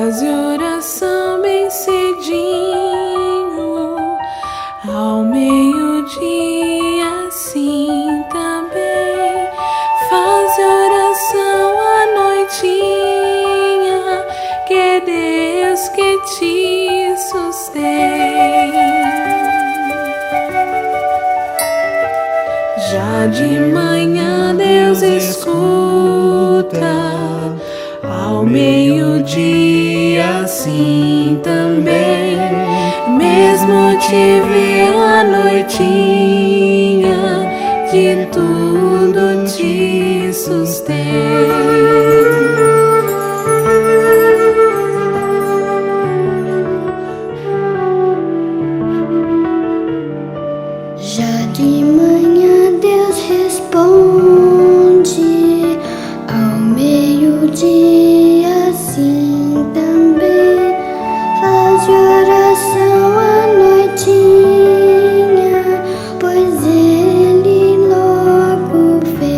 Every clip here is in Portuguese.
Faze oração bem cedinho, ao meio-dia assim também. Faze oração à noitinha, que Deus que te sustém. Já de manhã Deus escuta, ao meio-dia assim também. Mesmo te ver à noitinha, de tudo te sustém. Já de manhã Deus responde, ao meio-dia assim também. Faz oração à noitinha, pois Ele logo vem.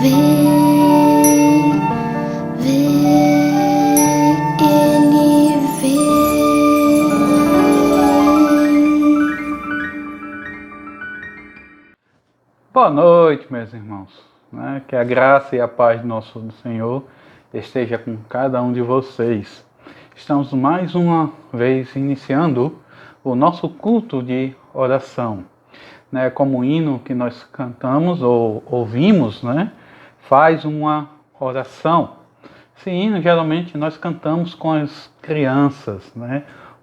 Ele vem. Boa noite, meus irmãos. Que a graça e a paz do nosso Senhor esteja com cada um de vocês. Estamos mais uma vez iniciando o nosso culto de oração. Como o hino que nós cantamos ou ouvimos, faz uma oração. Esse hino geralmente nós cantamos com as crianças,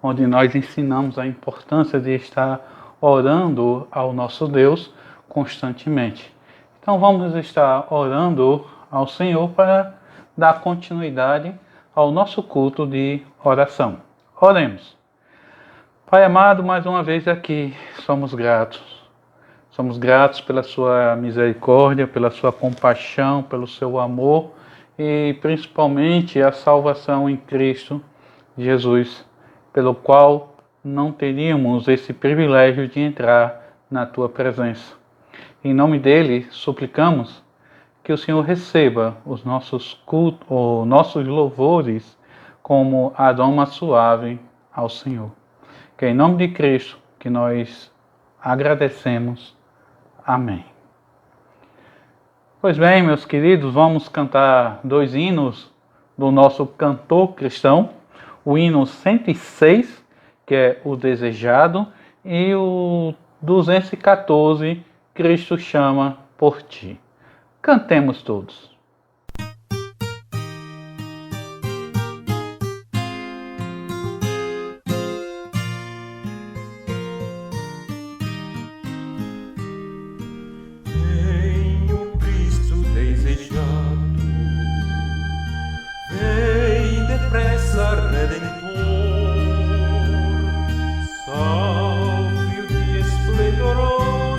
onde nós ensinamos a importância de estar orando ao nosso Deus constantemente. Então vamos estar orando ao Senhor para dar continuidade ao nosso culto de oração. Oremos. Pai amado, mais uma vez aqui somos gratos. Somos gratos pela sua misericórdia, pela sua compaixão, pelo seu amor e principalmente a salvação em Cristo Jesus, pelo qual não teríamos esse privilégio de entrar na tua presença. Em nome dele, suplicamos que o Senhor receba os nossos cultos, os nossos louvores como aroma suave ao Senhor. Que é em nome de Cristo que nós agradecemos. Amém. Pois bem, meus queridos, vamos cantar 2 hinos do nosso cantor cristão. O hino 106, que é o Desejado, e o 214, Cristo chama por ti. Cantemos todos. Vem o Cristo desejado, vem depressa, Redentor. Salve o dia esplendoroso,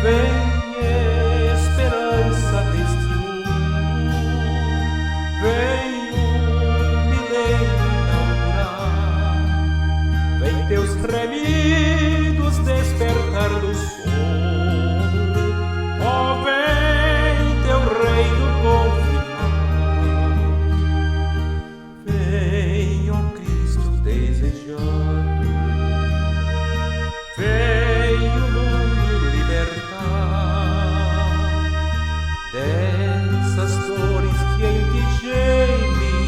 vem esperança deste mundo, vem o milênio inaugurar, vem teus remidos despertar do sono, ó vem teu reino confirmar, vem ó Cristo desejado, vem o mundo dessas dores que em ti gemem,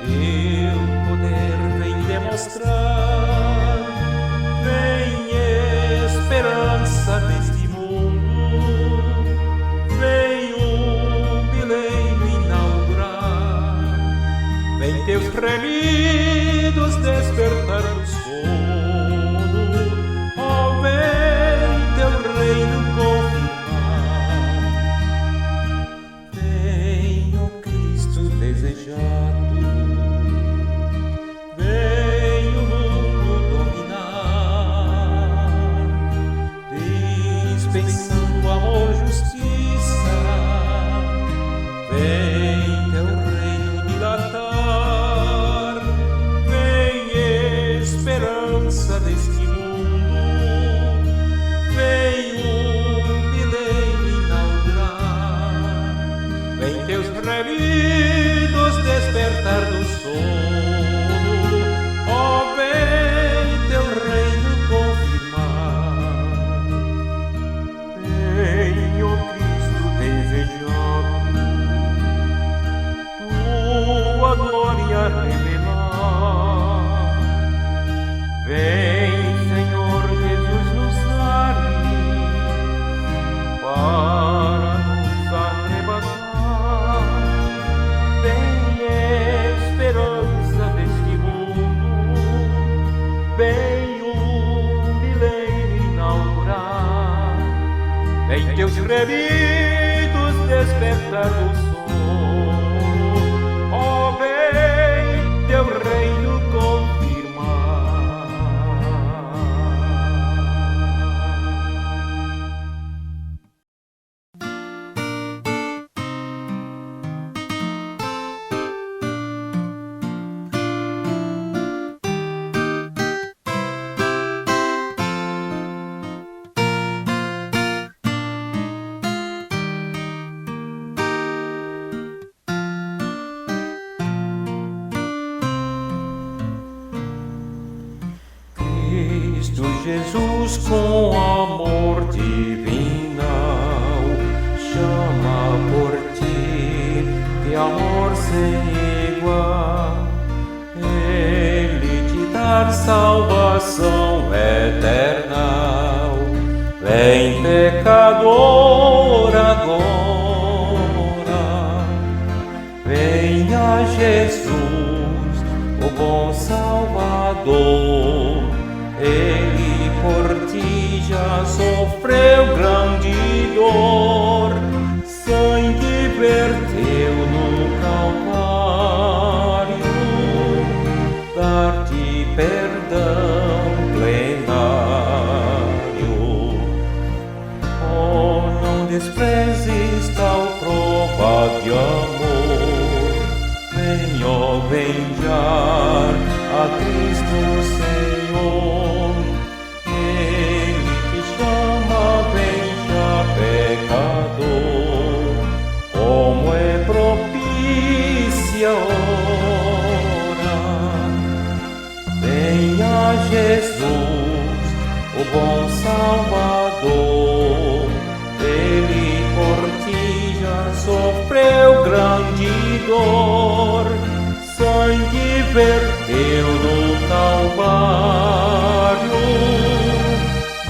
teu poder vem demonstrar, vem esperança deste mundo, vem o milênio inaugurar, vem teus remidos despertar do sono, ó vem teu reino confirmar. Desejado, vem o mundo dominar, dispensando amor, justiça, vem teu reino dilatar, vem vem o milênio inaugurar, vem teus remidos despertar do sono, ó, vem teu reino confirmar. Cristo Jesus com amor divino chama por ti, de amor sem igual. Ele te dá salvação eterna. Vem, pecador, agora. Venha Jesus, o bom Salvador. Ele por ti já sofreu grande dor, sangue verteu no Calvário, dar-te perdão plenário. Oh, não desprezes tal prova de amor, vem, ó, vem já a Cristo Senhor. Ele te chama, vem já pecador, como é propícia a hora. Venha Jesus, o bom Salvador, ele por ti já sofreu grande dor, sangue verteu no Calvário,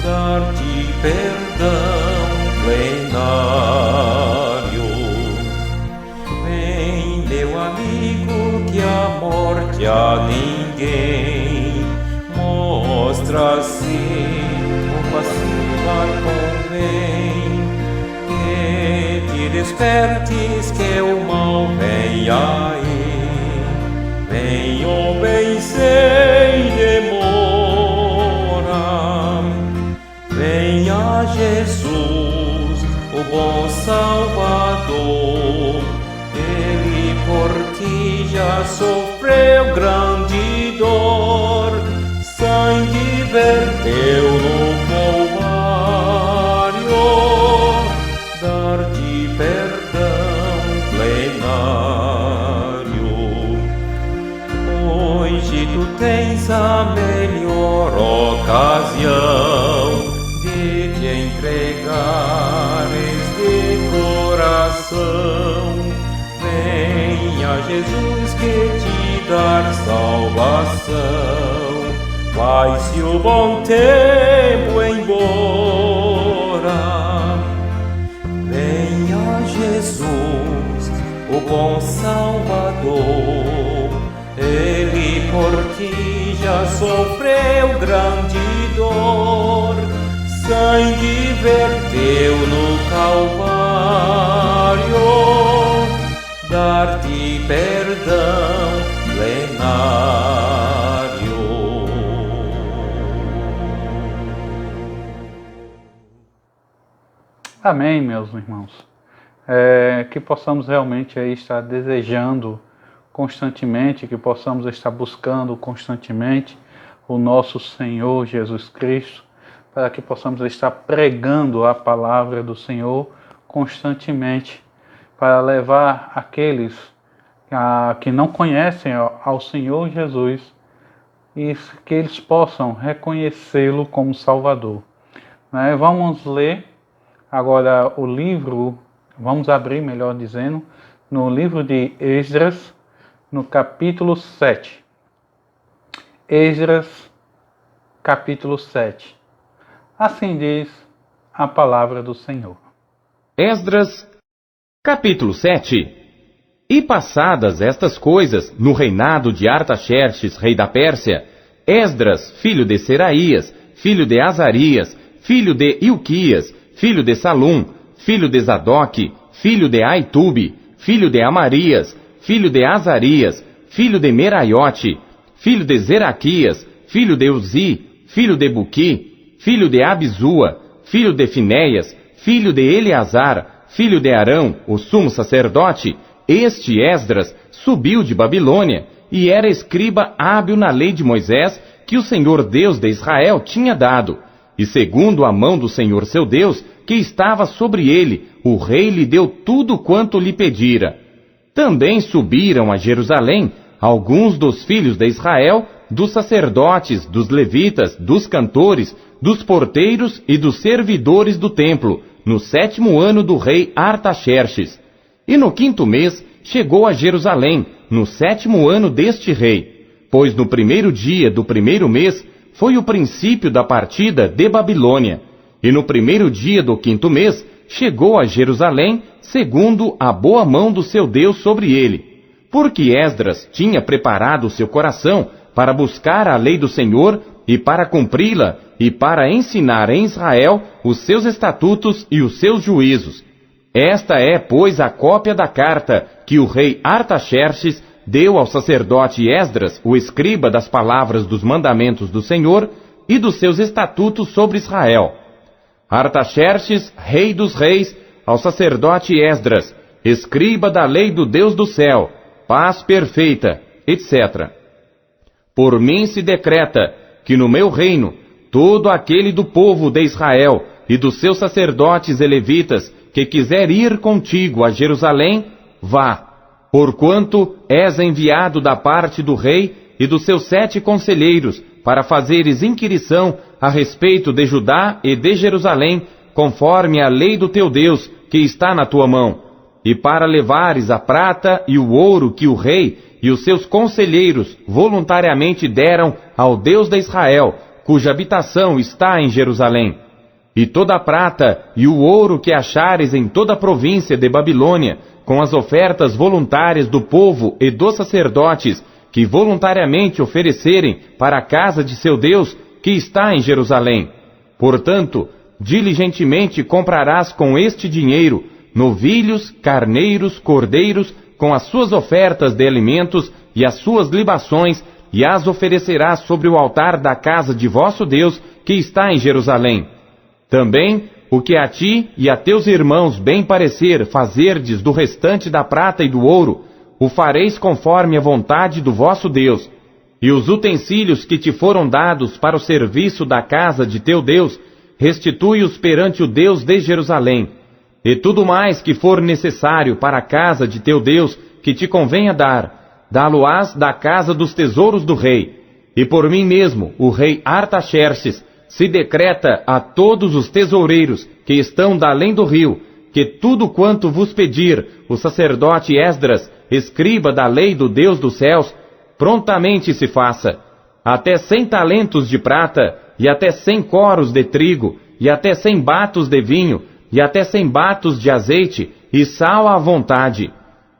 dar-te perdão plenário. Vem, meu amigo, que a morte a ninguém mostra assim, o vacilar convém, que te despertes, que o mal vem aí. Vem, ó, vem sem demora, venha Jesus, o bom Salvador. Ele por ti já sofreu grande dor, sangue verteu no Calvário, dar-te perdão plenário. Hoje tu tens a melhor ocasião de te entregares de coração. Venha Jesus que te dar salvação. Vai-se o bom tempo embora. Venha Jesus, o bom Salvador. Ele por ti já sofreu grande dor, sangue verteu no Calvário, dar-te perdão plenário. Amém, meus irmãos. Que possamos realmente aí estar desejando constantemente, que possamos estar buscando constantemente o nosso Senhor Jesus Cristo, para que possamos estar pregando a palavra do Senhor constantemente, para levar aqueles que não conhecem ao Senhor Jesus e que eles possam reconhecê-lo como Salvador. Vamos ler agora o livro, vamos abrir, melhor dizendo, no livro de Esdras, no capítulo 7. Esdras, capítulo 7. Assim diz a palavra do Senhor. Esdras, capítulo 7. E passadas estas coisas, no reinado de Artaxerxes, rei da Pérsia, Esdras, filho de Seraías, filho de Azarias, filho de Ilquias, filho de Salum, filho de Zadoque, filho de Aitube, filho de Amarias, filho de Azarias, filho de Meraiote, filho de Zeraquias, filho de Uzi, filho de Buqui, filho de Abizua, filho de Finéias, filho de Eleazar, filho de Arão, o sumo sacerdote. Este Esdras subiu de Babilônia e era escriba hábil na lei de Moisés, que o Senhor Deus de Israel tinha dado. E segundo a mão do Senhor seu Deus, que estava sobre ele, o rei lhe deu tudo quanto lhe pedira. Também subiram a Jerusalém alguns dos filhos de Israel, dos sacerdotes, dos levitas, dos cantores, dos porteiros e dos servidores do templo, no 7º ano do rei Artaxerxes. E no 5º mês chegou a Jerusalém, no 7º ano deste rei, pois no 1º dia do 1º mês foi o princípio da partida de Babilônia. E no 1º dia do 5º mês chegou a Jerusalém, segundo a boa mão do seu Deus sobre ele. Porque Esdras tinha preparado o seu coração para buscar a lei do Senhor e para cumpri-la e para ensinar em Israel os seus estatutos e os seus juízos. Esta é, pois, a cópia da carta que o rei Artaxerxes deu ao sacerdote Esdras, o escriba das palavras dos mandamentos do Senhor e dos seus estatutos sobre Israel. Artaxerxes, rei dos reis, ao sacerdote Esdras, escriba da lei do Deus do céu, paz perfeita, etc. Por mim se decreta que no meu reino, todo aquele do povo de Israel e dos seus sacerdotes e levitas que quiser ir contigo a Jerusalém, vá, porquanto és enviado da parte do rei e dos seus 7 conselheiros, para fazeres inquirição a respeito de Judá e de Jerusalém, conforme a lei do teu Deus, que está na tua mão, e para levares a prata e o ouro que o rei e os seus conselheiros voluntariamente deram ao Deus de Israel, cuja habitação está em Jerusalém. E toda a prata e o ouro que achares em toda a província de Babilônia, com as ofertas voluntárias do povo e dos sacerdotes, que voluntariamente oferecerem para a casa de seu Deus, que está em Jerusalém. Portanto, diligentemente comprarás com este dinheiro novilhos, carneiros, cordeiros, com as suas ofertas de alimentos e as suas libações, e as oferecerás sobre o altar da casa de vosso Deus, que está em Jerusalém. Também, o que a ti e a teus irmãos bem parecer fazerdes do restante da prata e do ouro, o fareis conforme a vontade do vosso Deus. E os utensílios que te foram dados para o serviço da casa de teu Deus, restitui-os perante o Deus de Jerusalém. E tudo mais que for necessário para a casa de teu Deus, que te convenha dar, dá-lo-ás da casa dos tesouros do rei. E por mim mesmo, o rei Artaxerxes, se decreta a todos os tesoureiros que estão da além do rio, que tudo quanto vos pedir o sacerdote Esdras, escriba da lei do Deus dos céus, prontamente se faça. Até 100 talentos de prata, e até 100 coros de trigo, e até 100 batos de vinho, e até 100 batos de azeite, e sal à vontade.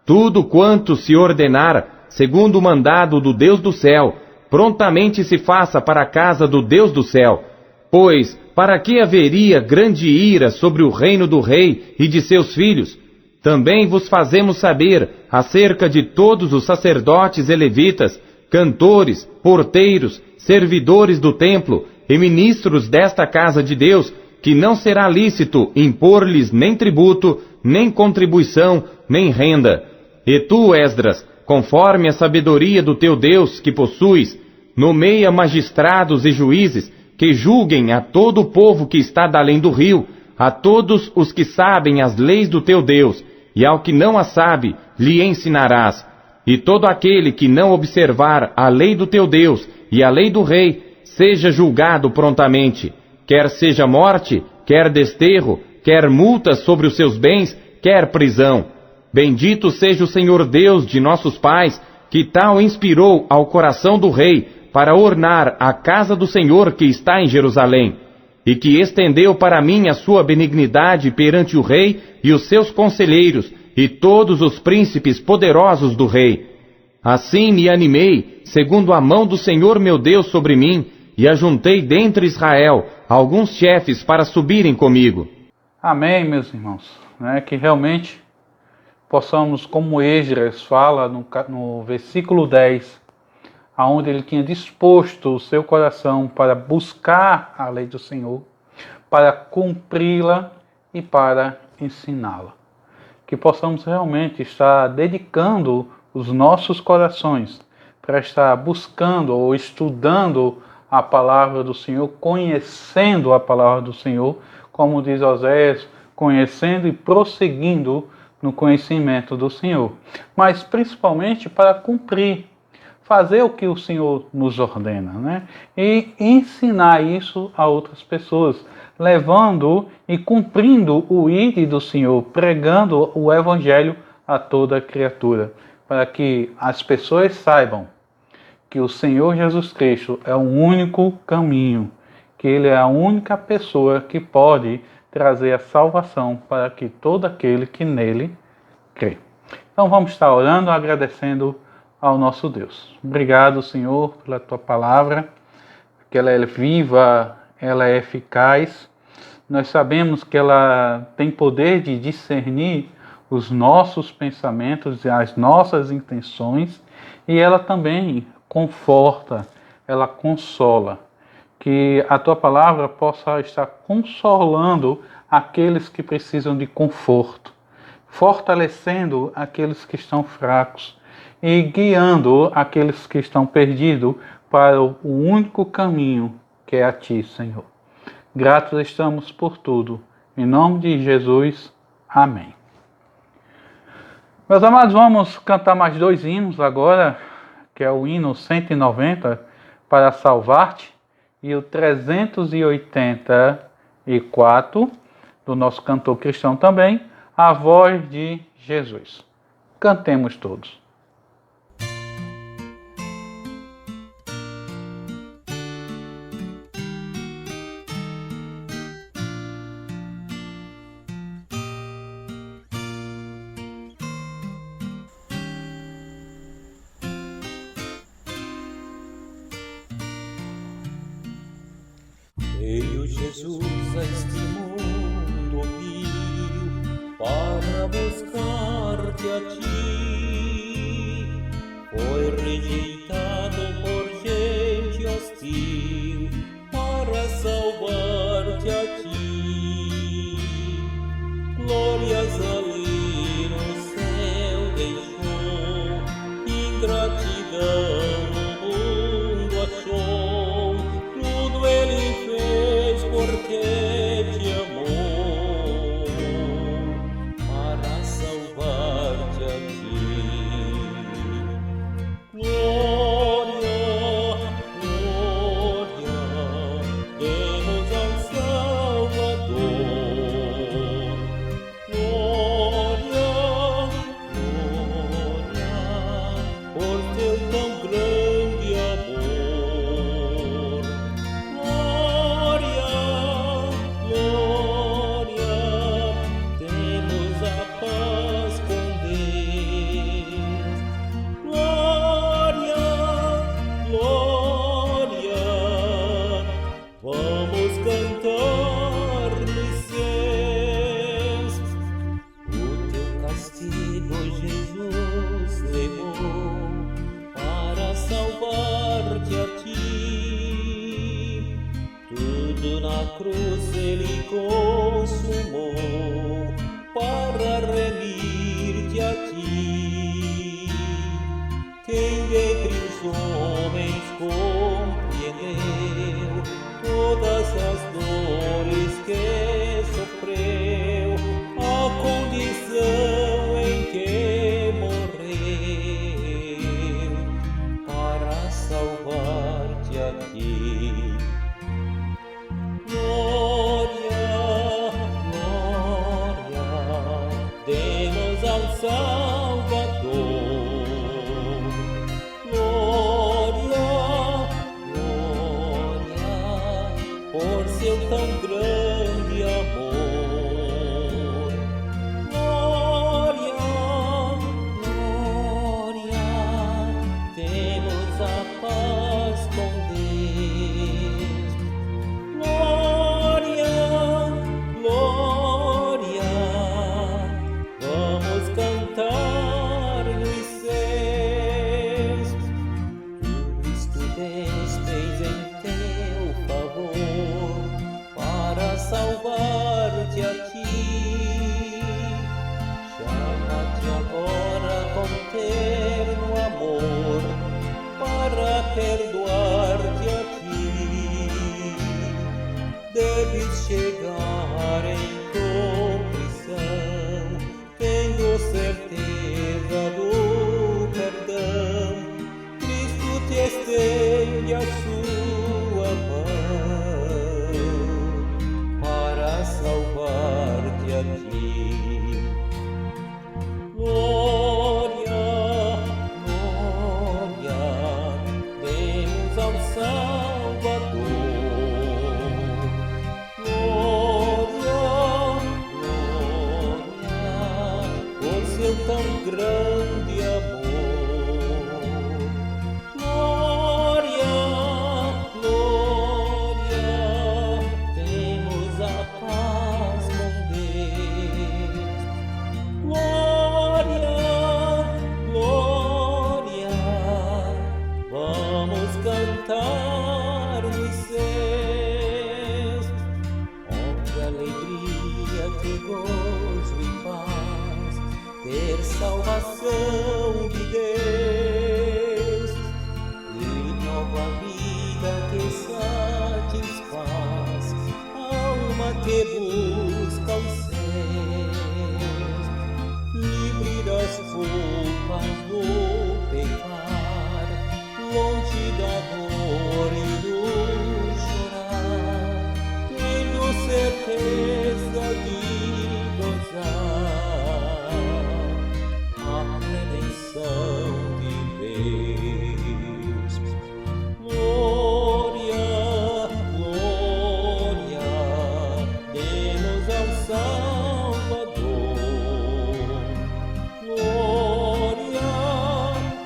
Tudo quanto se ordenar, segundo o mandado do Deus do céu, prontamente se faça para a casa do Deus do céu. Pois, para que haveria grande ira sobre o reino do rei e de seus filhos? Também vos fazemos saber acerca de todos os sacerdotes e levitas, cantores, porteiros, servidores do templo e ministros desta casa de Deus, que não será lícito impor-lhes nem tributo, nem contribuição, nem renda. E tu, Esdras, conforme a sabedoria do teu Deus que possuis, nomeia magistrados e juízes, que julguem a todo o povo que está da além do rio, a todos os que sabem as leis do teu Deus, e ao que não as sabe, lhe ensinarás. E todo aquele que não observar a lei do teu Deus e a lei do rei, seja julgado prontamente, quer seja morte, quer desterro, quer multas sobre os seus bens, quer prisão. Bendito seja o Senhor Deus de nossos pais, que tal inspirou ao coração do rei, para ornar a casa do Senhor que está em Jerusalém, e que estendeu para mim a sua benignidade perante o rei e os seus conselheiros, e todos os príncipes poderosos do rei. Assim me animei, segundo a mão do Senhor meu Deus sobre mim, e ajuntei dentre Israel alguns chefes para subirem comigo. Amém, meus irmãos. Que realmente possamos, como Esdras fala no versículo 10, aonde ele tinha disposto o seu coração para buscar a lei do Senhor, para cumpri-la e para ensiná-la. Que possamos realmente estar dedicando os nossos corações para estar buscando ou estudando a palavra do Senhor, conhecendo a palavra do Senhor, como diz Oséias, conhecendo e prosseguindo no conhecimento do Senhor. Mas principalmente para cumprir, fazer o que o Senhor nos ordena, E ensinar isso a outras pessoas, levando e cumprindo o ide do Senhor, pregando o Evangelho a toda criatura, para que as pessoas saibam que o Senhor Jesus Cristo é o único caminho, que Ele é a única pessoa que pode trazer a salvação para que todo aquele que nele crê. Então vamos estar orando, agradecendo ao nosso Deus. Obrigado, Senhor, pela Tua palavra, que ela é viva, ela é eficaz. Nós sabemos que ela tem poder de discernir os nossos pensamentos e as nossas intenções, e ela também conforta, ela consola. Que a Tua palavra possa estar consolando aqueles que precisam de conforto, fortalecendo aqueles que estão fracos e guiando aqueles que estão perdidos para o único caminho que é a Ti, Senhor. Gratos estamos por tudo. Em nome de Jesus, amém. Meus amados, vamos cantar mais 2 hinos agora, que é o hino 190, para salvar-te, e o 384, do nosso cantor cristão também, a voz de Jesus. Cantemos todos. Veio Jesus a este mundo vil para buscar-te a ti. Foi rejeitado por gente hostil para salvar-te a ti. Glórias ali no céu deixou, ingratidão no mundo achou. Tudo ele fez porque te amou, para salvar-te a ti. Glória, glória, demos ao Salvador. Glória, glória, por teu tão grande amor. Glória, glória, temos a paz com Deus. Glória, glória, vamos cantar nos céus. O teu castigo Jesus levou para salvar-te a ti. Tudo na cruz ele consumou para remir-te a ti. Quem dentre os homens compreendeu todas as dores que sofreu, a condição em que morreu para salvar-te a ti. Glória, glória, demos ao Salvador. Glória, glória, por seu tão grande amor. Glória, glória, salvar-te a ti. Chama-te agora com terno amor para perdoar-te a ti. Deves chegar em contrição, tendo certeza do perdão. Cristo te estende a sua mão para salvar-te a ti. Glória, glória, demos ao Salvador. Glória, glória, por seu tão grande amor. Glória, glória, temos a paz com Deus. Glória, glória, vamos cantar nos céus. Oh, que alegria, que gozo e paz, ter salvação de Deus e nova vida que satisfaz, alma que busca os céus, livre das culpas do pecar, longe da dor e do chorar, tendo certeza de gozar a redenção de Deus. Glória, glória, demos ao Salvador. Glória,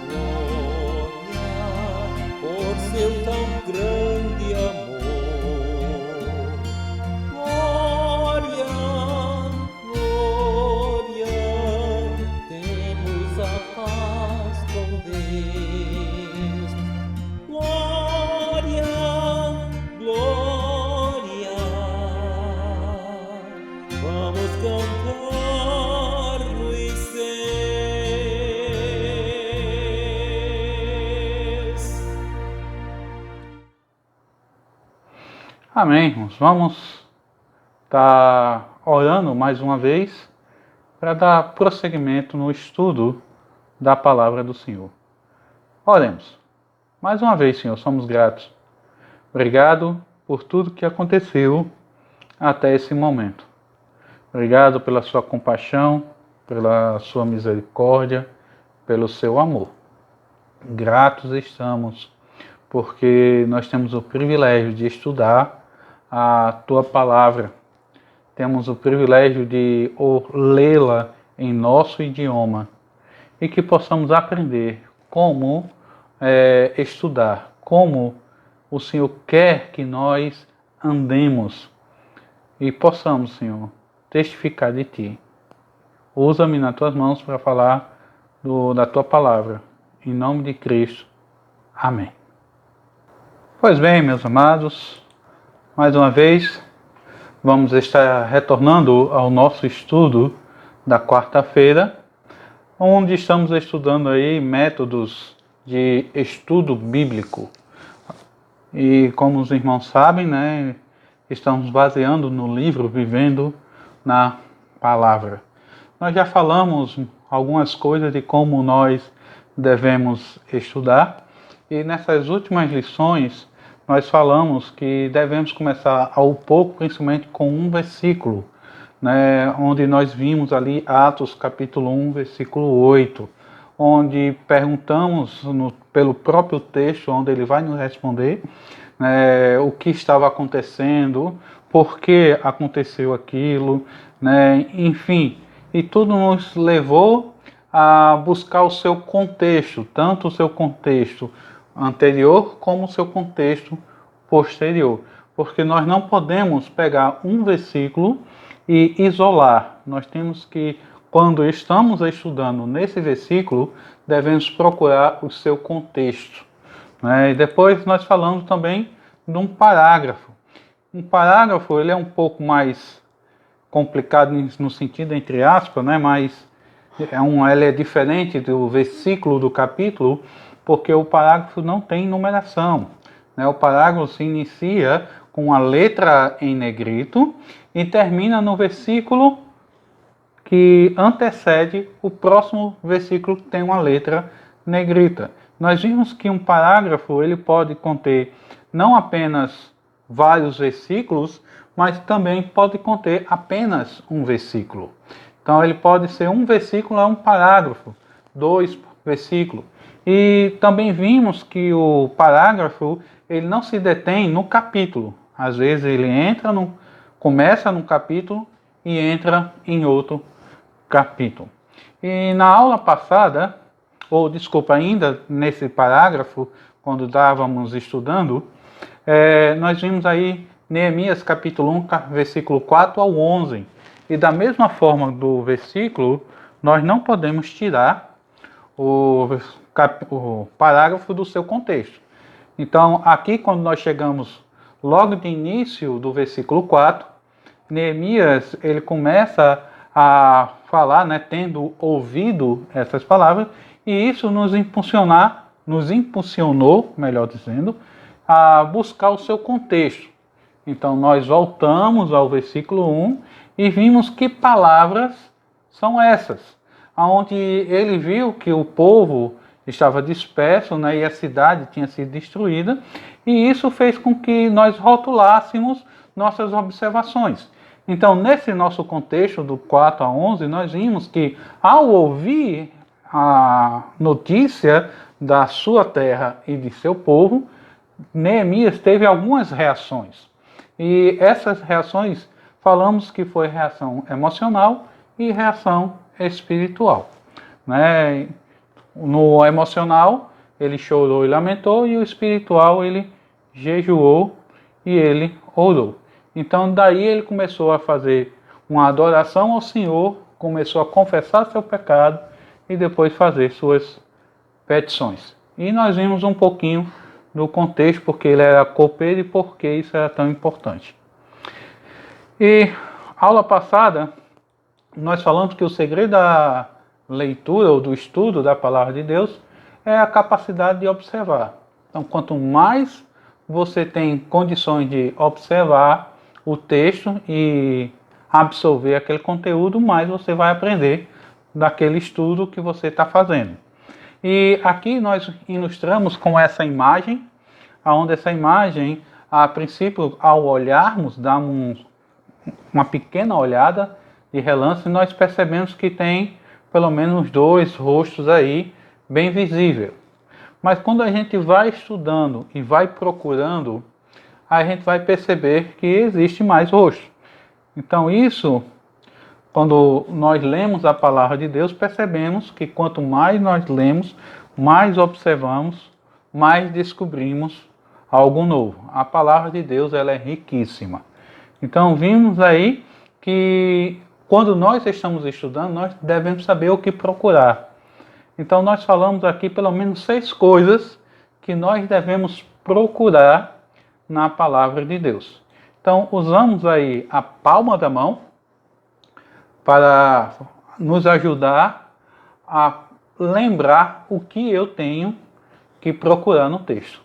glória, por seu tão grande amor. Glória, glória, temos a paz com Deus. Glória, glória, vamos cantar nos céus. Amém, irmãos. Vamos estar orando mais uma vez para dar prosseguimento no estudo da palavra do Senhor. Oremos. Mais uma vez, Senhor, somos gratos. Obrigado por tudo que aconteceu até esse momento. Obrigado pela sua compaixão, pela sua misericórdia, pelo seu amor. Gratos estamos porque nós temos o privilégio de estudar a tua palavra. Temos o privilégio de lê-la em nosso idioma e que possamos aprender como estudar, como o Senhor quer que nós andemos e possamos, Senhor, testificar de Ti. Usa-me nas Tuas mãos para falar da Tua palavra. Em nome de Cristo. Amém. Pois bem, meus amados, mais uma vez vamos estar retornando ao nosso estudo da quarta-feira, onde estamos estudando aí métodos de estudo bíblico. E como os irmãos sabem, né, estamos baseando no livro Vivendo na Palavra. Nós já falamos algumas coisas de como nós devemos estudar, e nessas últimas lições nós falamos que devemos começar ao pouco, principalmente com um versículo, né, onde nós vimos ali Atos capítulo 1, versículo 8, onde perguntamos pelo próprio texto, onde ele vai nos responder, né, o que estava acontecendo, por que aconteceu aquilo, né, enfim, e tudo nos levou a buscar o seu contexto, tanto o seu contexto anterior como o seu contexto posterior, porque nós não podemos pegar um versículo e isolar. Nós temos que, quando estamos estudando nesse versículo, devemos procurar o seu contexto, né? E depois nós falamos também de um parágrafo. um parágrafo ele é um pouco mais complicado no sentido entre aspas, né? Mas ele é diferente do versículo do capítulo, porque o parágrafo não tem numeração, né? O parágrafo se inicia com a letra em negrito e termina no versículo que antecede o próximo versículo que tem uma letra negrita. Nós vimos que um parágrafo ele pode conter não apenas vários versículos, mas também pode conter apenas um versículo. Então ele pode ser um versículo a um parágrafo, 2 versículos. E também vimos que o parágrafo ele não se detém no capítulo. Às vezes ele começa num capítulo e entra em outro capítulo. E na aula passada, ainda nesse parágrafo, quando estávamos estudando, nós vimos aí Neemias capítulo 1, versículo 4 ao 11. E da mesma forma do versículo, nós não podemos tirar o parágrafo do seu contexto. Então, aqui quando nós chegamos logo de início do versículo 4, Neemias ele começa a falar, né, tendo ouvido essas palavras, e isso nos impulsionou, melhor dizendo, a buscar o seu contexto. Então nós voltamos ao versículo 1 e vimos que palavras são essas, onde ele viu que o povo estava disperso, né, e a cidade tinha sido destruída, e isso fez com que nós rotulássemos nossas observações. Então, nesse nosso contexto do 4 a 11, nós vimos que ao ouvir a notícia da sua terra e de seu povo, Neemias teve algumas reações. E essas reações, falamos que foi reação emocional e reação espiritual, né? No emocional, ele chorou e lamentou, e o espiritual, ele jejuou e ele orou. Então, daí ele começou a fazer uma adoração ao Senhor, começou a confessar seu pecado e depois fazer suas petições. E nós vimos um pouquinho do contexto, porque ele era copeiro e por que isso era tão importante. E aula passada, nós falamos que o segredo da leitura ou do estudo da palavra de Deus é a capacidade de observar. Então, quanto mais você tem condições de observar o texto e absorver aquele conteúdo, mais você vai aprender daquele estudo que você está fazendo. E aqui nós ilustramos com essa imagem, onde essa imagem, a princípio, ao olharmos, damos uma pequena olhada de relance, e nós percebemos que tem pelo menos 2 rostos aí, bem visível. Mas quando a gente vai estudando e vai procurando, a gente vai perceber que existe mais rostos. Então isso, quando nós lemos a palavra de Deus, percebemos que quanto mais nós lemos, mais observamos, mais descobrimos algo novo. A palavra de Deus ela é riquíssima. Então vimos aí que quando nós estamos estudando, nós devemos saber o que procurar. Então nós falamos aqui pelo menos 6 coisas que nós devemos procurar na palavra de Deus. Então usamos aí a palma da mão para nos ajudar a lembrar o que eu tenho que procurar no texto.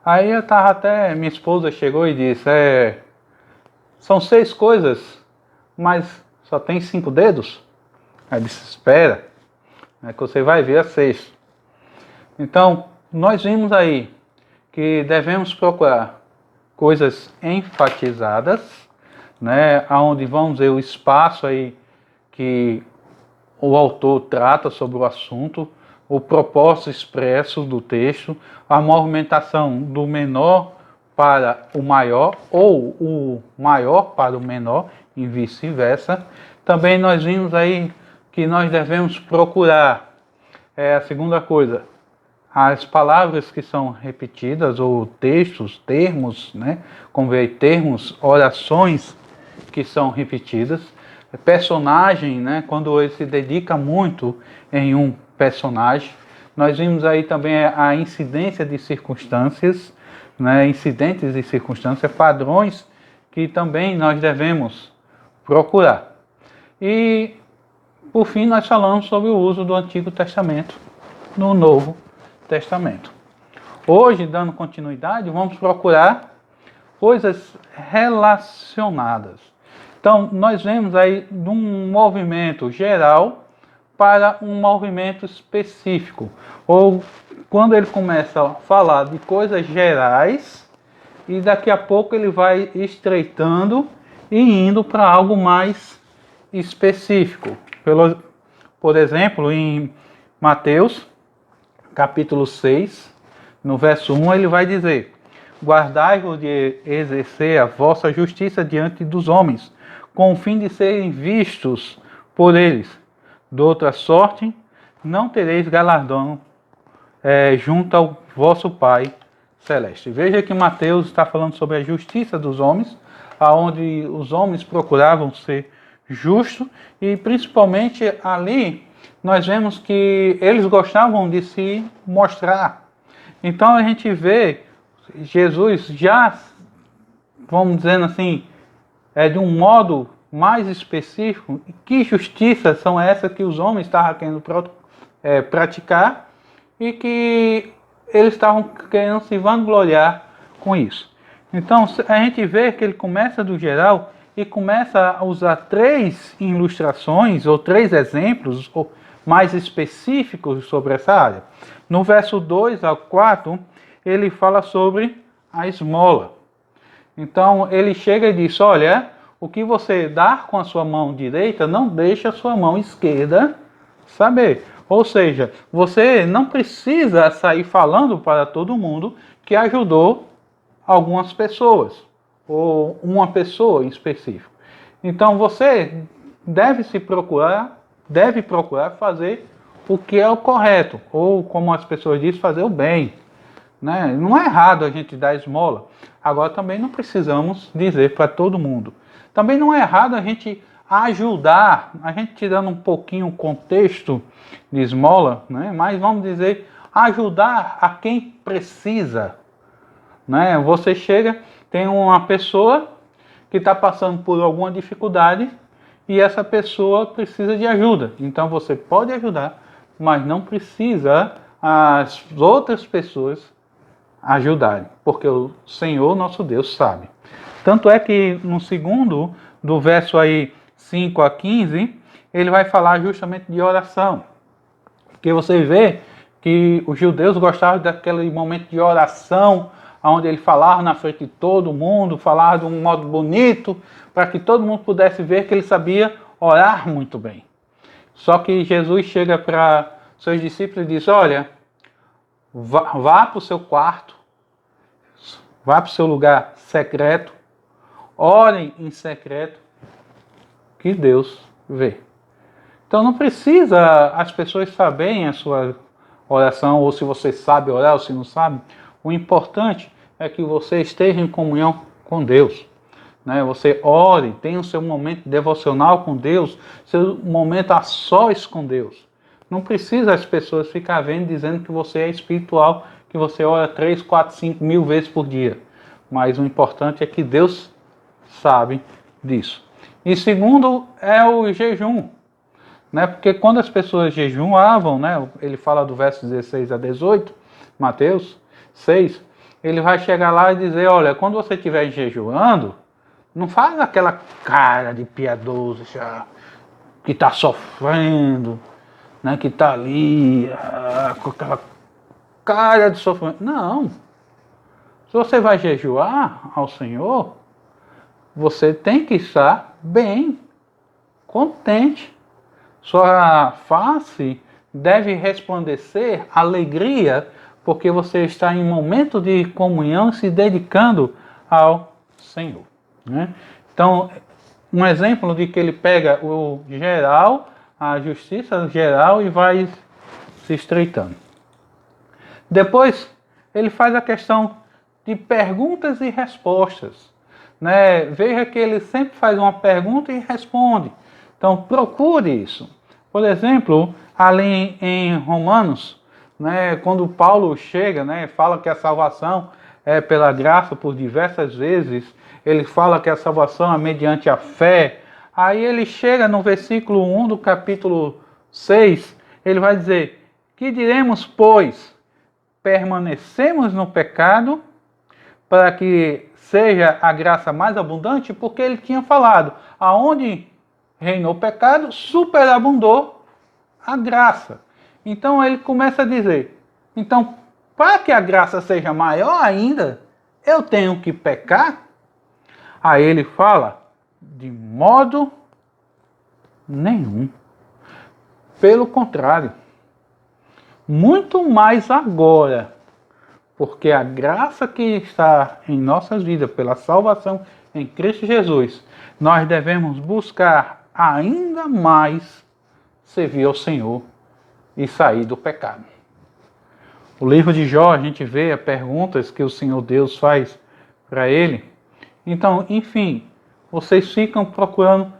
Aí minha esposa chegou e disse, são 6 coisas, mas só tem 5 dedos? Aí disse, espera, que você vai ver a 6. Então, nós vimos aí que devemos procurar coisas enfatizadas, né, onde vamos ver o espaço aí que o autor trata sobre o assunto, o propósito expresso do texto, a movimentação do menor para o maior ou o maior para o menor e vice-versa. Também nós vimos aí que nós devemos procurar, a segunda coisa, as palavras que são repetidas, ou textos, termos, né? Como ver termos, orações que são repetidas. Personagem, né? Quando ele se dedica muito em um personagem. Nós vimos aí também a incidência de circunstâncias, né? Incidentes e circunstâncias, padrões que também nós devemos procurar. E, por fim, nós falamos sobre o uso do Antigo Testamento no Novo Testamento. Hoje, dando continuidade, vamos procurar coisas relacionadas. Então, nós vemos aí de um movimento geral para um movimento específico. Ou quando ele começa a falar de coisas gerais e daqui a pouco ele vai estreitando e indo para algo mais específico. Por exemplo, em Mateus, capítulo 6, no verso 1, ele vai dizer: guardai-vos de exercer a vossa justiça diante dos homens, com o fim de serem vistos por eles. De outra sorte, não tereis galardão junto ao vosso Pai Celeste. Veja que Mateus está falando sobre a justiça dos homens, aonde os homens procuravam ser justos, e principalmente ali nós vemos que eles gostavam de se mostrar. Então a gente vê Jesus já, vamos dizendo assim, de um modo mais específico, que justiças são essas que os homens estavam querendo praticar e que eles estavam querendo se vangloriar com isso. Então a gente vê que ele começa do geral e começa a usar 3 ilustrações ou 3 exemplos mais específicos sobre essa área. No verso 2 ao 4, ele fala sobre a esmola. Então ele chega e diz: olha, o que você dá com a sua mão direita, não deixa a sua mão esquerda saber. Ou seja, você não precisa sair falando para todo mundo que ajudou algumas pessoas, ou uma pessoa em específico. Então você deve procurar fazer o que é o correto, ou como as pessoas dizem, fazer o bem. Né? Não é errado a gente dar esmola. Agora também não precisamos dizer para todo mundo. Também não é errado a gente ajudar, a gente tirando um pouquinho o contexto de esmola, né? Mas vamos dizer, ajudar a quem precisa. Né? Você chega, tem uma pessoa que está passando por alguma dificuldade e essa pessoa precisa de ajuda. Então você pode ajudar, mas não precisa as outras pessoas ajudarem, porque o Senhor nosso Deus sabe. Tanto é que no segundo, do verso aí 5 a 15, ele vai falar justamente de oração. Porque você vê que os judeus gostavam daquele momento de oração, onde ele falava na frente de todo mundo, falava de um modo bonito, para que todo mundo pudesse ver que ele sabia orar muito bem. Só que Jesus chega para seus discípulos e diz: olha, vá para o seu quarto, vá para o seu lugar secreto, orem em secreto, que Deus vê. Então não precisa as pessoas saberem a sua oração, ou se você sabe orar ou se não sabe. O importante é que você esteja em comunhão com Deus. Né? Você ore, tenha o seu momento devocional com Deus, seu momento a sós com Deus. Não precisa as pessoas ficar vendo, dizendo que você é espiritual, que você ora 3, 4, 5 mil vezes por dia. Mas o importante é que Deus sabe disso. E segundo é o jejum. Né? Porque quando as pessoas jejuavam, né? Ele fala do verso 16 a 18, Mateus 6, ele vai chegar lá e dizer: olha, quando você estiver jejuando, não faz aquela cara de piedoso já, que está sofrendo, né? Que está ali com aquela cara de sofrimento. Não. Se você vai jejuar ao Senhor, você tem que estar bem, contente. Sua face deve resplandecer alegria, porque você está em momento de comunhão, se dedicando ao Senhor. Né? Então, um exemplo de que ele pega o geral, a justiça geral, e vai se estreitando. Depois, ele faz a questão de perguntas e respostas. Né? Veja que ele sempre faz uma pergunta e responde. Então, procure isso. Por exemplo, ali em Romanos, né, quando Paulo chega, né, fala que a salvação é pela graça por diversas vezes. Ele fala que a salvação é mediante a fé. Aí ele chega no versículo 1 do capítulo 6, ele vai dizer: que diremos, pois? Permanecemos no pecado para que seja a graça mais abundante? Porque ele tinha falado, aonde reinou o pecado, superabundou a graça. Então ele começa a dizer, então, para que a graça seja maior ainda, eu tenho que pecar? Aí ele fala, de modo nenhum. Pelo contrário, muito mais agora, porque a graça que está em nossas vidas, pela salvação em Cristo Jesus, nós devemos buscar ainda mais servir ao Senhor e sair do pecado. O livro de Jó, a gente vê as perguntas que o Senhor Deus faz para ele. Então, enfim, vocês ficam procurando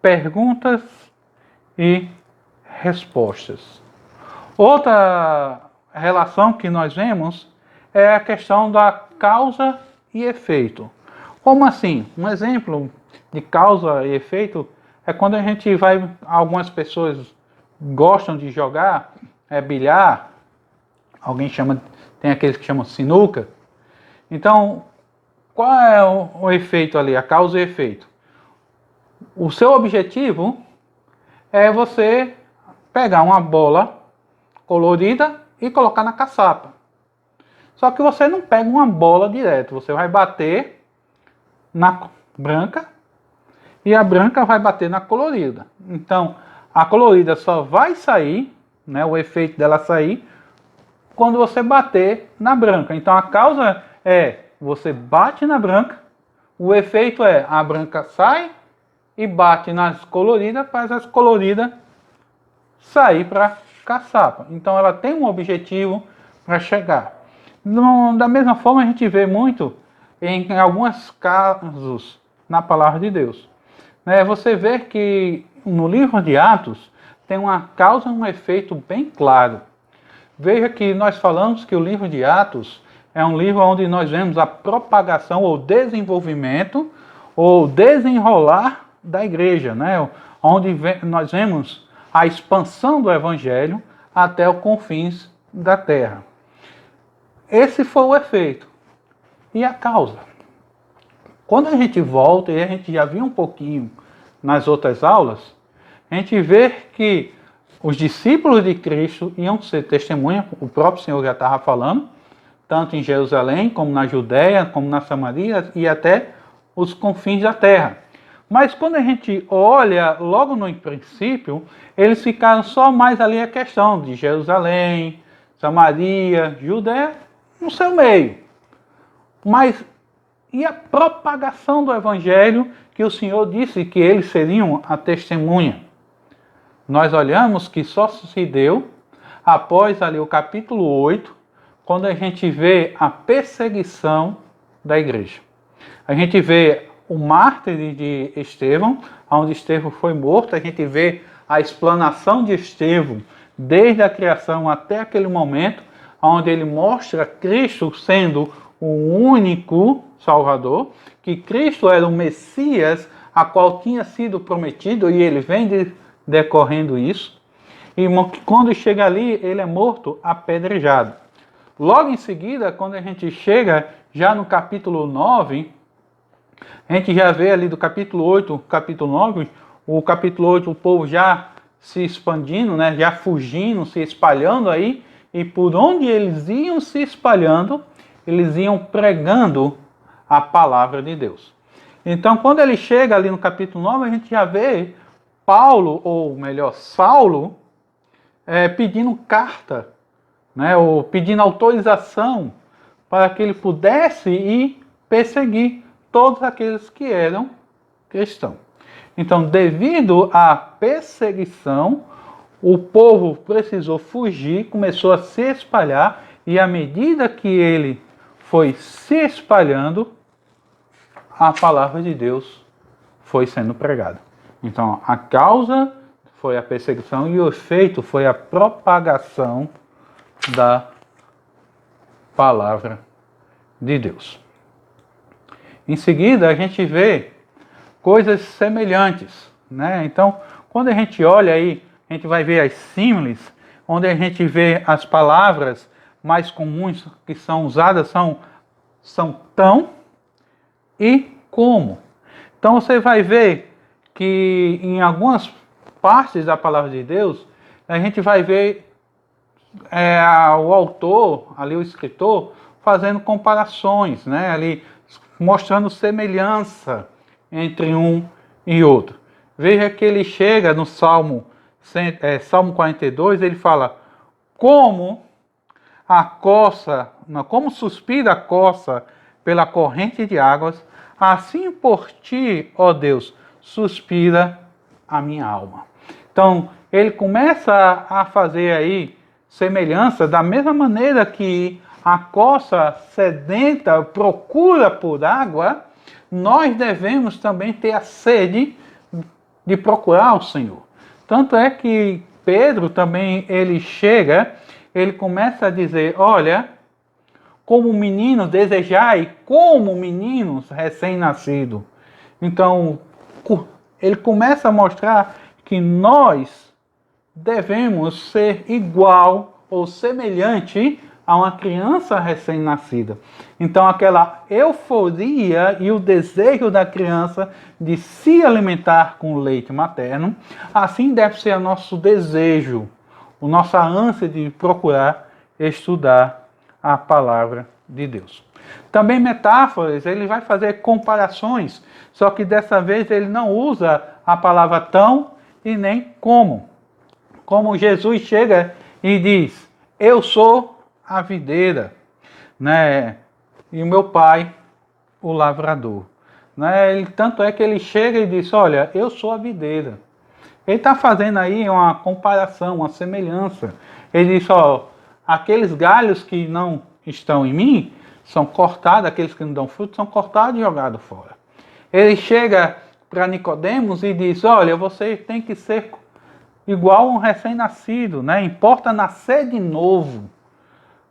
perguntas e respostas. Outra relação que nós vemos é a questão da causa e efeito. Como assim? Um exemplo de causa e efeito é quando a gente vai, algumas pessoas gostam de jogar bilhar, alguém chama, tem aqueles que chamam sinuca. Então, qual é o efeito ali, a causa e efeito? O seu objetivo é você pegar uma bola colorida e colocar na caçapa. Só que você não pega uma bola direto, você vai bater na branca e a branca vai bater na colorida. Então, a colorida só vai sair, né, o efeito dela sair, quando você bater na branca. Então, a causa é você bate na branca, o efeito é a branca sai e bate nas coloridas, faz as coloridas sair para caçapa. Então, ela tem um objetivo para chegar. Da mesma forma, a gente vê muito em alguns casos na palavra de Deus. Você vê que no livro de Atos tem uma causa e um efeito bem claro. Veja que nós falamos que o livro de Atos é um livro onde nós vemos a propagação ou desenvolvimento ou desenrolar da igreja, onde nós vemos a expansão do evangelho até os confins da terra. Esse foi o efeito. E a causa? Quando a gente volta, e a gente já viu um pouquinho nas outras aulas, a gente vê que os discípulos de Cristo iam ser testemunha, o próprio Senhor já estava falando, tanto em Jerusalém, como na Judéia, como na Samaria e até os confins da terra. Mas quando a gente olha, logo no princípio, eles ficaram só mais ali a questão de Jerusalém, Samaria, Judéia, no seu meio. Mas e a propagação do evangelho que o Senhor disse que eles seriam a testemunha? Nós olhamos que só se deu após ali o capítulo 8, quando a gente vê a perseguição da igreja. A gente vê o mártir de Estevão, onde Estevão foi morto, a gente vê a explanação de Estevão desde a criação até aquele momento, onde ele mostra Cristo sendo o único Salvador, que Cristo era o Messias, a qual tinha sido prometido, e ele vem decorrendo isso. E quando chega ali, ele é morto apedrejado. Logo em seguida, quando a gente chega já no capítulo 9, a gente já vê ali do capítulo 8, capítulo 9, o capítulo 8, o povo já se expandindo, já fugindo, se espalhando aí, e por onde eles iam se espalhando, eles iam pregando a palavra de Deus. Então, quando ele chega ali no capítulo 9, a gente já vê Paulo, ou melhor, Saulo, pedindo carta, ou pedindo autorização para que ele pudesse ir perseguir todos aqueles que eram cristãos. Então, devido à perseguição, o povo precisou fugir, começou a se espalhar, e à medida que ele foi se espalhando, a palavra de Deus foi sendo pregada. Então, a causa foi a perseguição e o efeito foi a propagação da palavra de Deus. Em seguida, a gente vê coisas semelhantes, né? Então, quando a gente olha aí, a gente vai ver as símiles, onde a gente vê as palavras mais comuns que são usadas são tão e como. Então, você vai ver que em algumas partes da palavra de Deus, a gente vai ver o autor, ali o escritor, fazendo comparações, né? Ali mostrando semelhança entre um e outro. Veja que ele chega no Salmo 42, ele fala, como suspira a coça pela corrente de águas, assim por ti, ó Deus, suspira a minha alma. Então, ele começa a fazer aí semelhança da mesma maneira que a coça sedenta procura por água, nós devemos também ter a sede de procurar o Senhor. Tanto é que Pedro também, ele começa a dizer, olha, como menino desejai, como meninos recém-nascidos. Então, ele começa a mostrar que nós devemos ser igual ou semelhante a uma criança recém-nascida. Então, aquela euforia e o desejo da criança de se alimentar com leite materno, assim deve ser o nosso desejo, a nossa ânsia de procurar estudar a palavra de Deus. Também metáforas, ele vai fazer comparações, só que dessa vez ele não usa a palavra tão e nem como. Como Jesus chega e diz, eu sou a videira, né? E o meu pai, o lavrador. Né? Tanto é que ele chega e diz, olha, eu sou a videira. Ele está fazendo aí uma comparação, uma semelhança. Ele diz, ó, aqueles galhos que não estão em mim são cortados, aqueles que não dão fruto são cortados e jogados fora. Ele chega para Nicodemos e diz, olha, você tem que ser igual a um recém-nascido, né? Importa nascer de novo.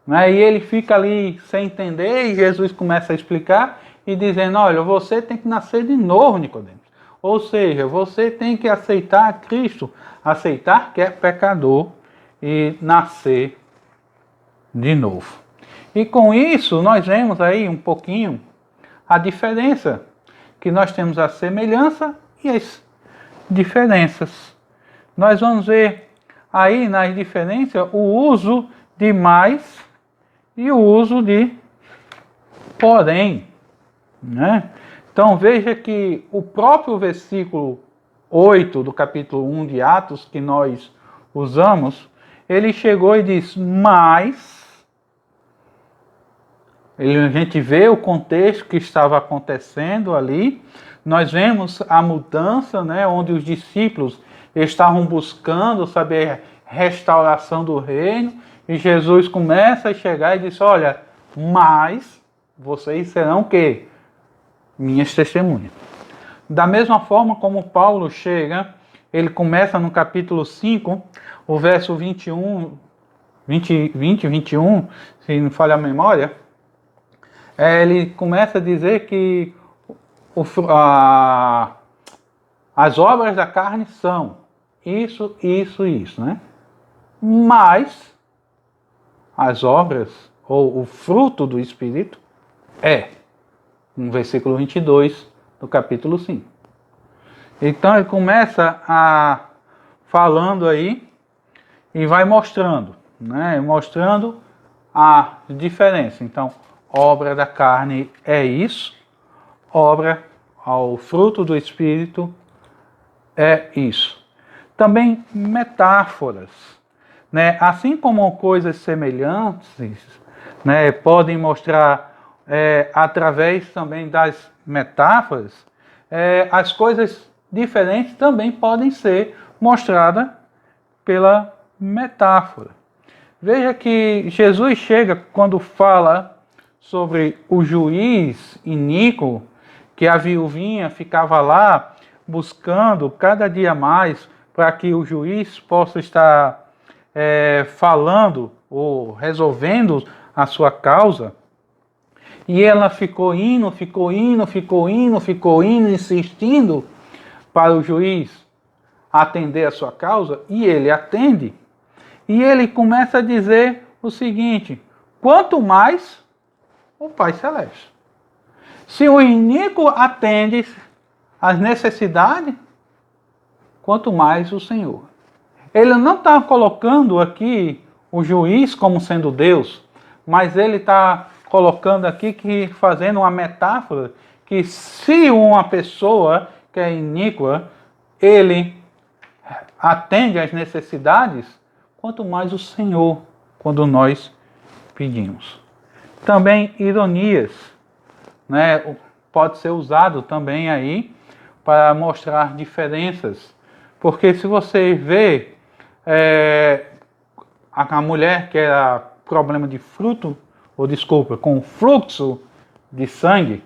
Né? E ele fica ali sem entender e Jesus começa a explicar e dizendo, olha, você tem que nascer de novo, Nicodemos. Ou seja, você tem que aceitar Cristo, aceitar que é pecador e nascer de novo. E com isso nós vemos aí um pouquinho a diferença, que nós temos a semelhança e as diferenças. Nós vamos ver aí nas diferenças o uso de mais e o uso de porém, né? Então veja que o próprio versículo 8 do capítulo 1 de Atos que nós usamos, ele chegou e diz, mas, a gente vê o contexto que estava acontecendo ali, nós vemos a mudança, né, onde os discípulos estavam buscando saber restauração do reino, e Jesus começa a chegar e diz, olha, mas vocês serão o quê? Minhas testemunhas. Da mesma forma como Paulo chega, ele começa no capítulo 5, o verso 20 e 21, se não falha a memória, ele começa a dizer que as obras da carne são isso, né? Mas as obras, ou o fruto do Espírito, no versículo 22 do capítulo 5. Então ele começa falando aí e vai mostrando, né? Mostrando a diferença. Então, obra da carne é isso, obra ao fruto do Espírito é isso. Também metáforas, né? Assim como coisas semelhantes, né, podem mostrar através também das metáforas, as coisas diferentes também podem ser mostradas pela metáfora. Veja que Jesus chega quando fala sobre o juiz iníquo, que a viuvinha ficava lá buscando cada dia mais para que o juiz possa estar falando ou resolvendo a sua causa. E ela ficou indo, insistindo para o juiz atender a sua causa, e ele atende. E ele começa a dizer o seguinte: quanto mais o Pai Celeste. Se o iníquo atende às necessidades, quanto mais o Senhor. Ele não está colocando aqui o juiz como sendo Deus, mas ele está colocando aqui, fazendo uma metáfora, que se uma pessoa que é iníqua, ele atende às necessidades, quanto mais o Senhor, quando nós pedimos. Também ironias, né, pode ser usado também aí para mostrar diferenças. Porque se você vê a mulher que era problema de com fluxo de sangue,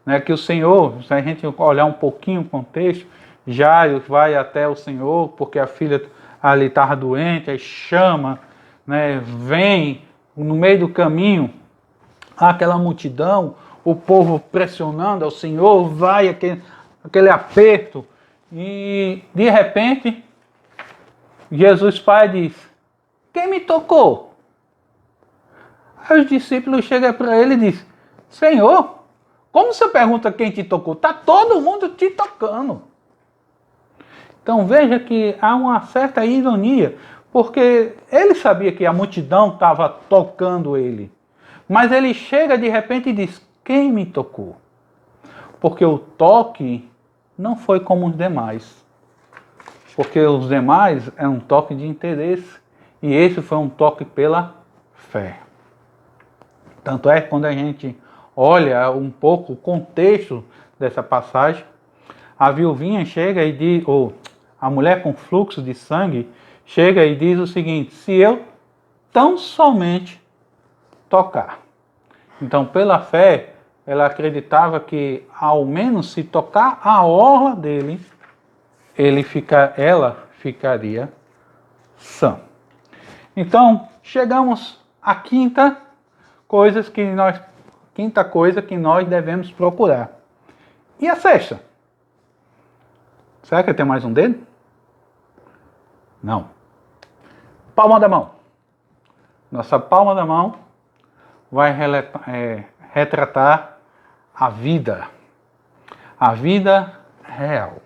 né, que o Senhor, se a gente olhar um pouquinho o contexto, Jairo vai até o Senhor porque a filha ali estava doente, aí chama, né, vem no meio do caminho, aquela multidão, o povo pressionando ao Senhor, vai aquele aperto, e de repente Jesus Pai diz: quem me tocou? Aí os discípulos chegam para ele e dizem: Senhor, como você pergunta quem te tocou? Está todo mundo te tocando. Então veja que há uma certa ironia, porque ele sabia que a multidão estava tocando ele. Mas ele chega de repente e diz: quem me tocou? Porque o toque não foi como os demais. Porque os demais é um toque de interesse. E esse foi um toque pela fé. Tanto é que quando a gente olha um pouco o contexto dessa passagem, a viuvinha chega e diz, ou a mulher com fluxo de sangue, chega e diz o seguinte: se eu tão somente tocar. Então, pela fé, ela acreditava que, ao menos se tocar a orla dele, ela ficaria sã. Então, chegamos à quinta coisa que nós devemos procurar. E a sexta? Será que tem mais um dedo? Não. Palma da mão. Nossa palma da mão vai retratar a vida real.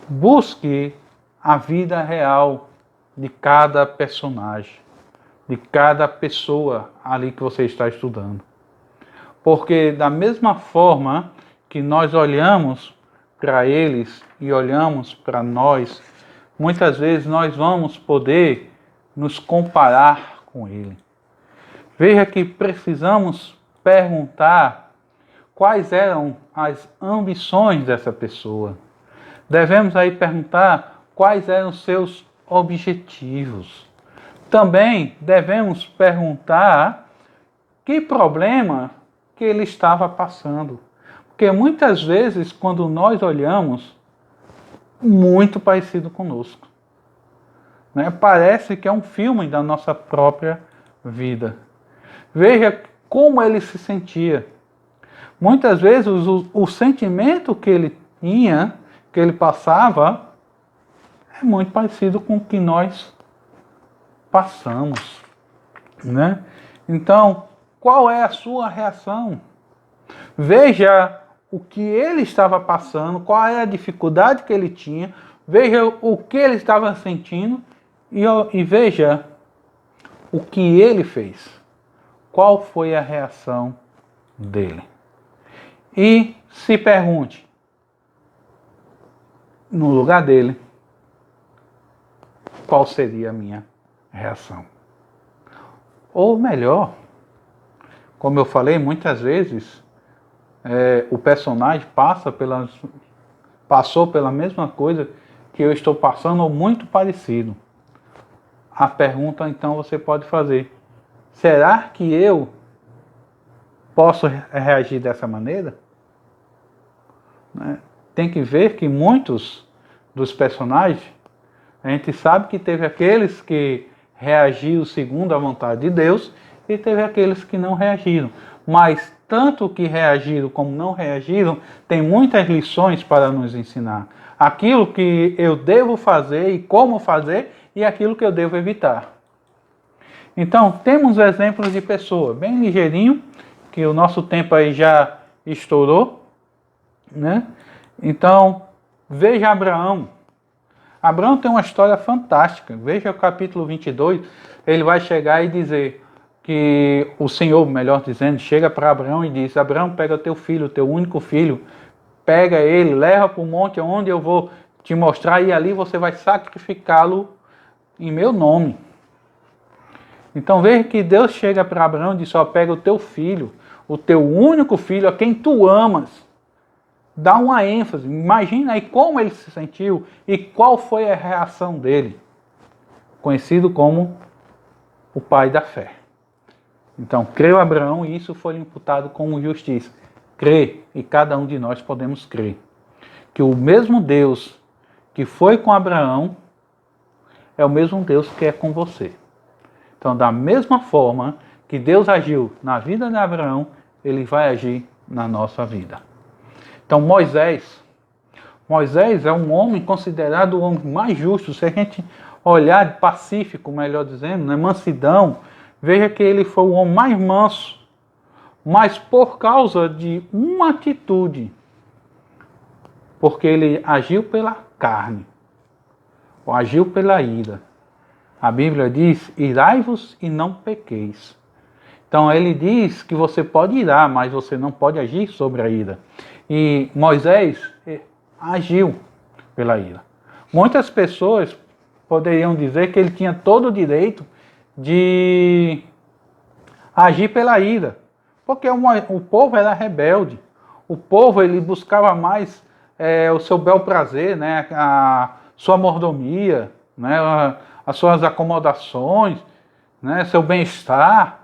Busque a vida real de cada personagem, de cada pessoa ali que você está estudando. Porque da mesma forma que nós olhamos para eles e olhamos para nós, muitas vezes nós vamos poder nos comparar com ele. Veja que precisamos perguntar quais eram as ambições dessa pessoa. Devemos aí perguntar quais eram os seus objetivos. Também devemos perguntar que problema que ele estava passando. Porque muitas vezes, quando nós olhamos, muito parecido conosco, né? Parece que é um filme da nossa própria vida. Veja como ele se sentia. Muitas vezes o sentimento que ele tinha, que ele passava, é muito parecido com o que nós passamos, né? Então, qual é a sua reação? Veja o que ele estava passando, qual é a dificuldade que ele tinha, veja o que ele estava sentindo e veja o que ele fez. Qual foi a reação dele? E se pergunte, no lugar dele, qual seria a minha reação? Ou melhor, como eu falei, muitas vezes o personagem passou pela mesma coisa que eu estou passando, ou muito parecido. A pergunta então você pode fazer: será que eu posso reagir dessa maneira? Tem que ver que muitos dos personagens, a gente sabe que teve aqueles que reagiram segundo a vontade de Deus e teve aqueles que não reagiram. mas tanto que reagiram como não reagiram, tem muitas lições para nos ensinar. Aquilo que eu devo fazer e como fazer, e aquilo que eu devo evitar. Então, temos exemplos de pessoas, bem ligeirinho, que o nosso tempo aí já estourou, né? Então, veja Abraão. Abraão tem uma história fantástica. Veja o capítulo 22, ele vai chegar e dizer que o Senhor, melhor dizendo, chega para Abraão e diz: Abraão, pega teu filho, teu único filho, pega ele, leva para o monte onde eu vou te mostrar e ali você vai sacrificá-lo em meu nome. Então veja que Deus chega para Abraão e diz: ó, pega o teu filho, o teu único filho, a quem tu amas. Dá uma ênfase. Imagina aí como ele se sentiu e qual foi a reação dele. Conhecido como o pai da fé. Então, creu Abraão e isso foi imputado como justiça. Crê, e cada um de nós podemos crer, que o mesmo Deus que foi com Abraão é o mesmo Deus que é com você. Então, da mesma forma que Deus agiu na vida de Abraão, ele vai agir na nossa vida. Então, Moisés é um homem considerado o homem mais justo. Se a gente olhar de pacífico, melhor dizendo, né, mansidão, veja que ele foi o homem mais manso, mas por causa de uma atitude, porque ele agiu pela carne, ou agiu pela ira. A Bíblia diz: irai-vos e não pequeis. Então ele diz que você pode irar, mas você não pode agir sobre a ira. E Moisés agiu pela ira. Muitas pessoas poderiam dizer que ele tinha todo o direito de agir pela ira, porque o povo era rebelde. O povo ele buscava mais o seu bel prazer, né, a sua mordomia, né, as suas acomodações, né, seu bem-estar,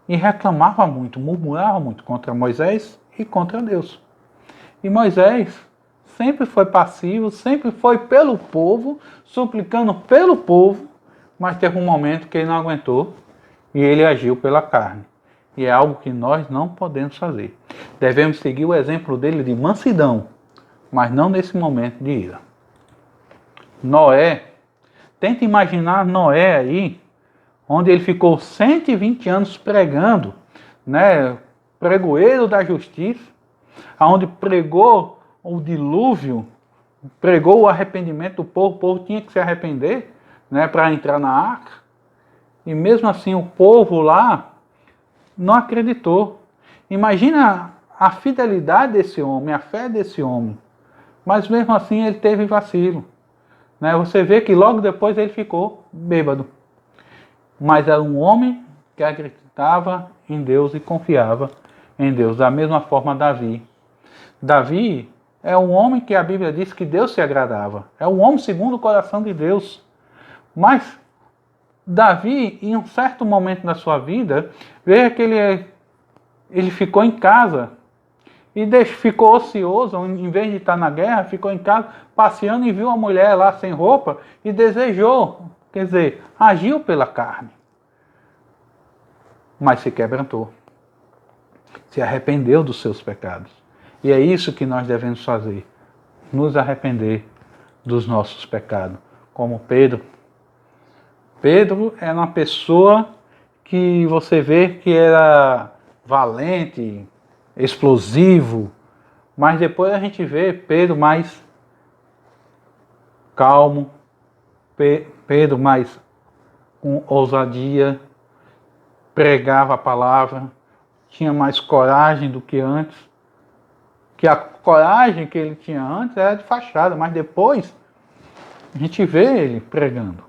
e reclamava muito, murmurava muito contra Moisés e contra Deus. E Moisés sempre foi passivo, sempre foi pelo povo, suplicando pelo povo, mas teve um momento que ele não aguentou e ele agiu pela carne. E é algo que nós não podemos fazer. Devemos seguir o exemplo dele de mansidão, mas não nesse momento de ira. Noé, tenta imaginar Noé aí, onde ele ficou 120 anos pregando, né, pregoeiro da justiça, onde pregou o dilúvio, pregou o arrependimento do povo, o povo tinha que se arrepender, né, para entrar na arca, e mesmo assim o povo lá não acreditou. Imagina a fidelidade desse homem, a fé desse homem, mas mesmo assim ele teve vacilo, né? Você vê que logo depois ele ficou bêbado, mas era um homem que acreditava em Deus e confiava em Deus. Da mesma forma Davi. Davi é um homem que a Bíblia diz que Deus se agradava. É um homem segundo o coração de Deus. Mas Davi, em um certo momento da sua vida, veja que ele ficou em casa e ficou ocioso, em vez de estar na guerra, ficou em casa passeando e viu uma mulher lá sem roupa e desejou, quer dizer, agiu pela carne. Mas se quebrantou, se arrependeu dos seus pecados. E é isso que nós devemos fazer, nos arrepender dos nossos pecados. Como Pedro. Pedro era uma pessoa que você vê que era valente, explosivo, mas depois a gente vê Pedro mais calmo, Pedro mais com ousadia, pregava a palavra, tinha mais coragem do que antes, que a coragem que ele tinha antes era de fachada, mas depois a gente vê ele pregando.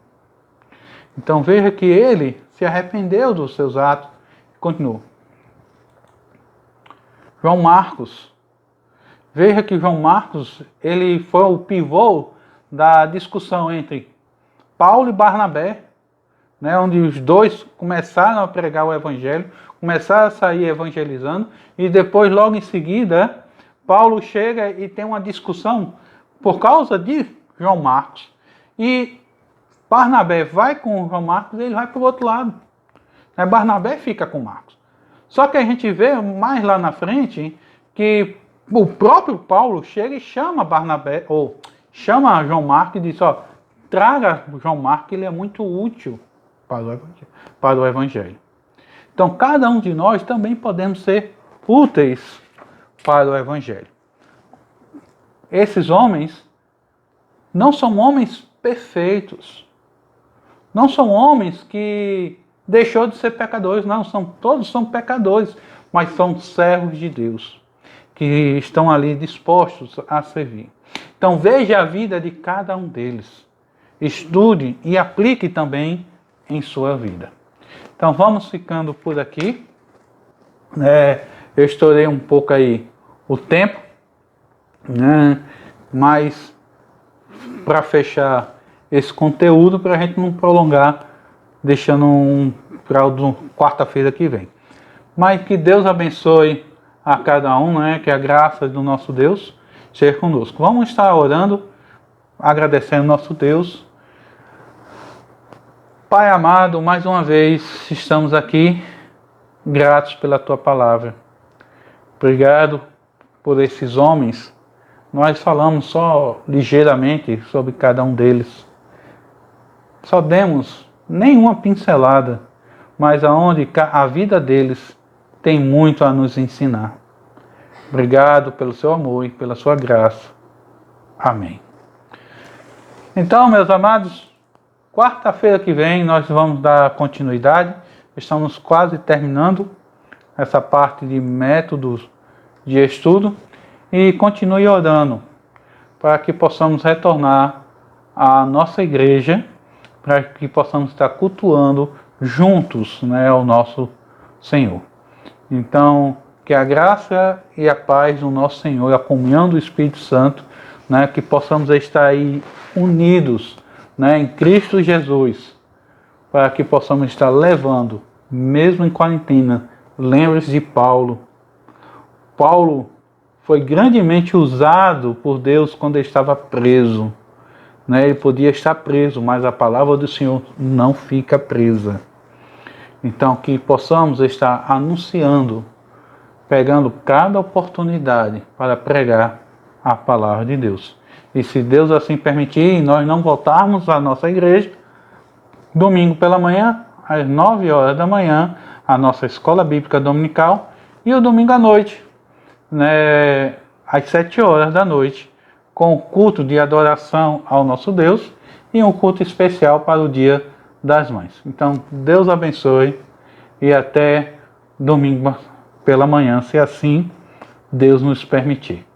Então veja que ele se arrependeu dos seus atos e continuou. João Marcos. Veja que João Marcos ele foi o pivô da discussão entre Paulo e Barnabé, né, onde os dois começaram a pregar o evangelho, começaram a sair evangelizando, e depois, logo em seguida, Paulo chega e tem uma discussão por causa de João Marcos. E Barnabé vai com João Marcos e ele vai para o outro lado. Barnabé fica com Marcos. Só que a gente vê mais lá na frente que o próprio Paulo chega e chama Barnabé, ou chama João Marcos e diz, ó, traga o João Marcos, ele é muito útil para o Evangelho. Então, cada um de nós também podemos ser úteis para o Evangelho. Esses homens não são homens perfeitos. Não são homens que deixou de ser pecadores, não. Todos são pecadores, mas são servos de Deus, que estão ali dispostos a servir. Então, veja a vida de cada um deles. Estude e aplique também em sua vida. Então, vamos ficando por aqui. Eu estourei um pouco aí o tempo, né? Mas para fechar esse conteúdo, para a gente não prolongar, deixando para quarta-feira que vem. Mas que Deus abençoe a cada um, né? Que a graça do nosso Deus seja conosco. Vamos estar orando, agradecendo nosso Deus. Pai amado, mais uma vez estamos aqui, gratos pela Tua palavra. Obrigado por esses homens. Nós falamos só ligeiramente sobre cada um deles. Só demos nenhuma pincelada, mas aonde a vida deles tem muito a nos ensinar. Obrigado pelo seu amor e pela sua graça. Amém. Então, meus amados, quarta-feira que vem nós vamos dar continuidade. Estamos quase terminando essa parte de métodos de estudo e continue orando para que possamos retornar à nossa igreja, para que possamos estar cultuando juntos, né, ao nosso Senhor. Então, que a graça e a paz do nosso Senhor, a comunhão do Espírito Santo, né, que possamos estar aí unidos, né, em Cristo Jesus, para que possamos estar levando, mesmo em quarentena. Lembre-se de Paulo. Paulo foi grandemente usado por Deus quando ele estava preso. Né? Ele podia estar preso, mas a palavra do Senhor não fica presa. Então, que possamos estar anunciando, pegando cada oportunidade para pregar a palavra de Deus. E se Deus assim permitir, e nós não voltarmos à nossa igreja, domingo pela manhã, às 9 horas da manhã, a nossa escola bíblica dominical, e o domingo à noite, né, às 7 horas da noite, com o culto de adoração ao nosso Deus e um culto especial para o Dia das Mães. Então, Deus abençoe e até domingo pela manhã, se assim Deus nos permitir.